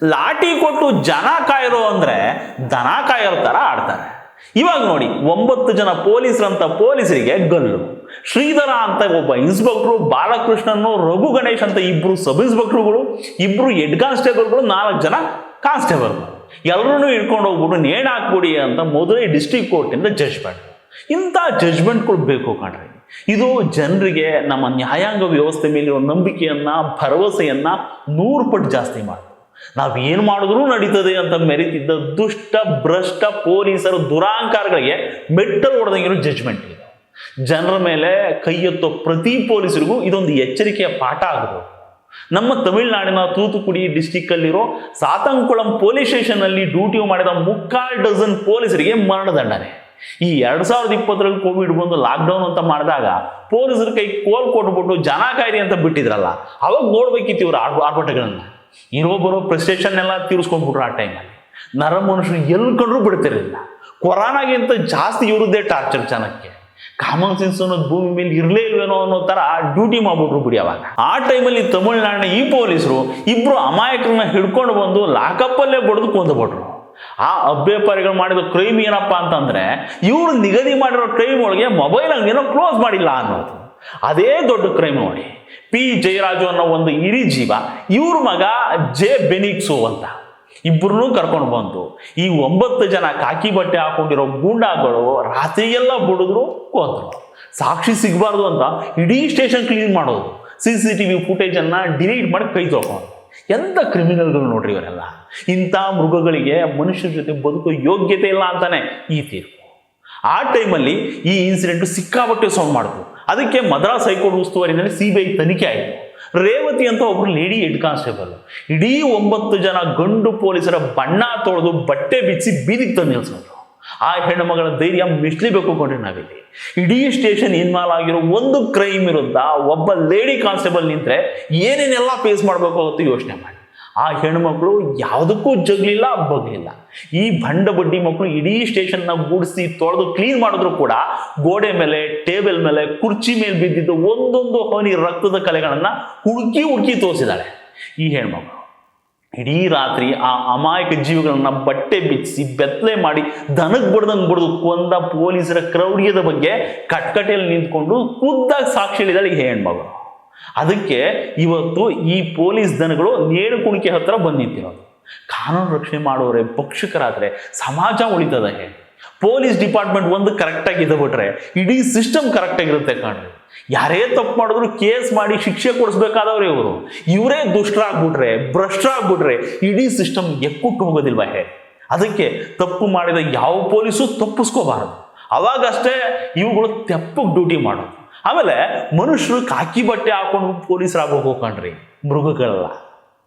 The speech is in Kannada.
ಲಾಠಿ ಕೊಟ್ಟು ಜನ ಕಾಯರೋ ಅಂದ್ರೆ ದನ ಕಾಯೋರ್ ತರ ಆಡ್ತಾರೆ. ಇವಾಗ ನೋಡಿ, 9 ಜನ ಪೊಲೀಸರಂತ ಪೊಲೀಸರಿಗೆ ಗಲ್ಲು, ಶ್ರೀಧರ ಅಂತ ಒಬ್ಬ ಇನ್ಸ್ಪೆಕ್ಟ್ರು, ಬಾಲಕೃಷ್ಣನು, ರಘು ಗಣೇಶ್ ಅಂತ 2 ಸಬ್ ಇನ್ಸ್ಪೆಕ್ಟರ್ಗಳು, 2 ಹೆಡ್ ಕಾನ್ಸ್ಟೇಬಲ್ಗಳು, 4 ಜನ ಕಾನ್ಸ್ಟೇಬಲ್ ಎಲ್ಲರನ್ನೂ ಹಿಡ್ಕೊಂಡು ಹೋಗ್ಬಿಟ್ಟು ನೇಣು ಹಾಕ್ಬಿಡಿ ಅಂತ ಮೊದಲೇ ಡಿಸ್ಟ್ರಿಕ್ಟ್ ಕೋರ್ಟಿಂದ ಜಡ್ಜ್ಮೆಂಟ್. ಇಂಥ ಜಡ್ಜ್ಮೆಂಟ್ಗಳು ಬೇಕು ಕಣ್ರಿ. ಇದು ಜನರಿಗೆ ನಮ್ಮ ನ್ಯಾಯಾಂಗ ವ್ಯವಸ್ಥೆ ಮೇಲಿರೋ ನಂಬಿಕೆಯನ್ನ, ಭರವಸೆಯನ್ನ 100 ಪಟ್ಟು ಜಾಸ್ತಿ ಮಾಡ್ತಾರೆ. ನಾವೇನು ಮಾಡಿದ್ರೂ ನಡೀತದೆ ಅಂತ ಮೆರೀತಿದ್ದ ದುಷ್ಟ ಭ್ರಷ್ಟ ಪೊಲೀಸರು ದುರಾಂಕಾರಗಳಿಗೆ ಮೆಟ್ಟಲು ಹೊಡೆದಂಗಿರೋ ಜಡ್ಜ್ಮೆಂಟ್ ಇದೆ. ಜನರ ಮೇಲೆ ಕೈ ಎತ್ತೋ ಪ್ರತಿ ಪೊಲೀಸರಿಗೂ ಇದೊಂದು ಎಚ್ಚರಿಕೆಯ ಪಾಠ ಆಗಬಹುದು. ನಮ್ಮ ತಮಿಳುನಾಡಿನ ತೂತುಕುಡಿ ಡಿಸ್ಟಿಕ್ ಅಲ್ಲಿರೋ ಸಾತಂಕುಳಂ ಪೊಲೀಸ್ ಸ್ಟೇಷನ್ ಅಲ್ಲಿ ಡ್ಯೂಟಿ ಮಾಡಿದ 3/4 ಡಜನ್ ಪೊಲೀಸರಿಗೆ ಮರಣದಂಡನೆ. ಈ 2020ರಲ್ಲಿ ಕೋವಿಡ್ ಬಂದು ಲಾಕ್ಡೌನ್ ಅಂತ ಮಾಡಿದಾಗ ಪೊಲೀಸರ ಕೈ ಕೋಲ್ ಕೊಟ್ಬಿಟ್ಟು ಜನ ಕಾಯ್ರಿ ಅಂತ ಬಿಟ್ಟಿದ್ರಲ್ಲ, ಅವಾಗ ನೋಡ್ಬೇಕಿತ್ತು ಇವ್ರ ಆರ್ಭಟಗಳನ್ನ. ಇರೋ ಬರೋ ಪ್ರೆಸ್ಟೇಷನ್ ಎಲ್ಲ ತೀರಿಸ್ಕೊಂಡ್ಬಿಟ್ರು. ಆ ಟೈಮಲ್ಲಿ ನರ ಮನುಷ್ಯರು ಎಲ್ಲಿ ಕಂಡ್ರು ಬಿಡ್ತಿರಲಿಲ್ಲ. ಕೊರೋನಾಗಿಂತ ಜಾಸ್ತಿ ಇವ್ರದ್ದೇ ಟಾರ್ಚರ್ ಜನಕ್ಕೆ. ಕಾಮನ್ ಸೆನ್ಸ್ ಅನ್ನೋದು ಭೂಮಿ ಮೇಲೆ ಇರಲೇ ಇಲ್ವೇನೋ ಅನ್ನೋ ತರ ಡ್ಯೂಟಿ ಮಾಡ್ಬಿಟ್ರು ಬಿಡಿ. ಅವಾಗ ಆ ಟೈಮಲ್ಲಿ ತಮಿಳುನಾಡಿನ ಈ ಪೊಲೀಸರು 2 ಅಮಾಯಕರನ್ನ ಹಿಡ್ಕೊಂಡು ಬಂದು ಲಾಕಪ್ಪಲ್ಲೇ ಬಡ್ದು ಕೊಂದುಬಿಟ್ರು. ಆ ಅಭ್ಯಪಾರಿಗಳು ಮಾಡಿದ ಕ್ರೈಮ್ ಏನಪ್ಪ ಅಂತಂದ್ರೆ, ಇವ್ರು ನಿಗದಿ ಮಾಡಿರೋ ಟೈಮ್ ಒಳಗೆ ಮೊಬೈಲ್ ಅಂಗಡಿನ ಕ್ಲೋಸ್ ಮಾಡಿಲ್ಲ ಅನ್ನೋದು. ಅದೇ ದೊಡ್ಡ ಕ್ರೈಮ್ ನೋಡಿ. ಪಿ ಜಯರಾಜು ಅನ್ನೋ ಒಂದು ಹಿರಿ ಜೀವ, ಇವ್ರ ಮಗ ಜೆ ಬೆನಿಕ್ಸು ಅಂತ ಇಬ್ಬರನ್ನೂ ಕರ್ಕೊಂಡು ಬಂದು ಈ 9 ಜನ ಕಾಕಿ ಬಟ್ಟೆ ಹಾಕೊಂಡಿರೋ ಗೂಂಡಾಗಳು ರಾತ್ರಿಯೆಲ್ಲ ಬಡಿದ್ರು, ಕೊಂದ್ರು. ಸಾಕ್ಷಿ ಸಿಗಬಾರ್ದು ಅಂತ ಇಡೀ ಸ್ಟೇಷನ್ ಕ್ಲೀನ್ ಮಾಡೋದು, CCTV ಫುಟೇಜ್ ಅನ್ನ ಡಿಲೀಟ್ ಮಾಡಿ ಕೈ ತೊಗೊಂಡು. ಎಂಥ ಕ್ರಿಮಿನಲ್ಗಳು ನೋಡ್ರಿ ಇವರೆಲ್ಲ. ಇಂಥ ಮೃಗಗಳಿಗೆ ಮನುಷ್ಯರ ಜೊತೆ ಬದುಕೋ ಯೋಗ್ಯತೆ ಇಲ್ಲ ಅಂತಾನೆ ಈ ತೀರ್ಪು. ಆ ಟೈಮಲ್ಲಿ ಈ ಇನ್ಸಿಡೆಂಟ್ ಸಿಕ್ಕಾಪಟ್ಟೆ ಸೌಂಡ್ ಮಾಡಿತು. ಅದಕ್ಕೆ ಮದ್ರಾಸ್ ಹೈಕೋರ್ಟ್ ಉಸ್ತುವಾರಿನಲ್ಲಿ CBI ತನಿಖೆ ಆಯಿತು. ರೇವತಿ ಅಂತ ಒಬ್ರು ಲೇಡಿ ಹೆಡ್ ಕಾನ್ಸ್ಟೇಬಲ್ ಇಡೀ 9 ಜನ ಗಂಡು ಪೊಲೀಸರ ಬಣ್ಣ ತೊಳೆದು ಬಟ್ಟೆ ಬಿಚ್ಚಿ ಬೀದಿಗೆ ತಂದು ನಿಲ್ಸಿದ್ರು. ಆ ಹೆಣ್ಣುಮಗಳ ಧೈರ್ಯ ಮೆಚ್ಚಲೇಬೇಕು ಕೊಂಡ್ರಿ ನಾವಿಲ್ಲಿ. ಇಡೀ ಸ್ಟೇಷನ್ ಇನ್ವಾಲ್ವ್ ಆಗಿರೋ ಒಂದು ಕ್ರೈಮ್ ವಿರುದ್ಧ ಒಬ್ಬ ಲೇಡಿ ಕಾನ್ಸ್ಟೇಬಲ್ ನಿಂತ್ರೆ ಏನೇನೆಲ್ಲ ಫೇಸ್ ಮಾಡಬೇಕು ಅಂತ ಯೋಚನೆ ಮಾಡಿ. ಆ ಹೆಣ್ಮಕ್ಳು ಯಾವುದಕ್ಕೂ ಜಗ್ಲಿಲ್ಲ, ಬಗ್ಲಿಲ್ಲ. ಈ ಭಂಡ ಬಡ್ಡಿ ಮಕ್ಕಳು ಇಡೀ ಸ್ಟೇಷನ್ನ ಗುಡಿಸಿ ತೊಳೆದು ಕ್ಲೀನ್ ಮಾಡಿದ್ರು ಕೂಡ ಗೋಡೆ ಮೇಲೆ, ಟೇಬಲ್ ಮೇಲೆ, ಕುರ್ಚಿ ಮೇಲೆ ಬಿದ್ದಿದ್ದ ಒಂದೊಂದು ಹನಿ ರಕ್ತದ ಕಲೆಗಳನ್ನ ಹುಡುಕಿ ತೋರಿಸಿದಾಳೆ ಈ ಹೆಣ್ಮಕ್ಳು. ಇಡೀ ರಾತ್ರಿ ಆ ಅಮಾಯಕ ಜೀವಿಗಳನ್ನ ಬಟ್ಟೆ ಬಿಚ್ಚಿಸಿ ಬೆತ್ತಲೆ ಮಾಡಿ ದನಕ್ಕೆ ಬಡ್ದಂಗೆ ಬಡ್ದು ಕೊಂದ ಪೊಲೀಸರ ಕ್ರೌರ್ಯದ ಬಗ್ಗೆ ಕಟ್ಕಟೆಯಲ್ಲಿ ನಿಂತ್ಕೊಂಡು ಖುದ್ದಾಗಿ ಸಾಕ್ಷಿ ಹೇಳಿದಾಳೆ ಈ ಹೆಣ್ಮಗಳು. ಅದಕ್ಕೆ ಇವತ್ತು ಈ ಪೊಲೀಸ್ ದನಗಳು ನೇಣು ಕುಣಿಕೆ ಹತ್ರ ಬಂದು ನಿಂತಿರೋದು. ಕಾನೂನು ರಕ್ಷಣೆ ಮಾಡೋರೆ ಪಕ್ಷಕರಾದ್ರೆ ಸಮಾಜ ಉಳಿತದ ಹೇಳಿ. ಪೊಲೀಸ್ ಡಿಪಾರ್ಟ್ಮೆಂಟ್ ಒಂದು ಕರೆಕ್ಟಾಗಿ ಇದ್ದ ಬಿಟ್ರೆ ಇಡೀ ಸಿಸ್ಟಮ್ ಕರೆಕ್ಟಾಗಿರುತ್ತೆ ಕಾಣ್ರಿ. ಯಾರೇ ತಪ್ಪು ಮಾಡಿದ್ರು ಕೇಸ್ ಮಾಡಿ ಶಿಕ್ಷೆ ಕೊಡಿಸ್ಬೇಕಾದವ್ರೆ ಇವರು. ಇವರೇ ದುಷ್ಟರಾಗ್ಬಿಟ್ರೆ, ಭ್ರಷ್ಟರಾಗ್ಬಿಟ್ರೆ ಇಡೀ ಸಿಸ್ಟಮ್ ಎಕ್ಕುಟ್ಟು ಹೋಗೋದಿಲ್ವಾ ಹೇಳಿ. ಅದಕ್ಕೆ ತಪ್ಪು ಮಾಡಿದ ಯಾವ ಪೊಲೀಸು ತಪ್ಪಿಸ್ಕೋಬಾರದು. ಅವಾಗಷ್ಟೇ ಇವುಗಳು ತೆಪ್ಪಗೆ ಡ್ಯೂಟಿ ಮಾಡೋದು. ಆಮೇಲೆ ಮನುಷ್ಯರು ಕಾಕಿ ಬಟ್ಟೆ ಹಾಕೊಂಡು ಪೊಲೀಸರಾಗಬೇಕು ಕಣ್ರಿ, ಮೃಗಗಳಲ್ಲ.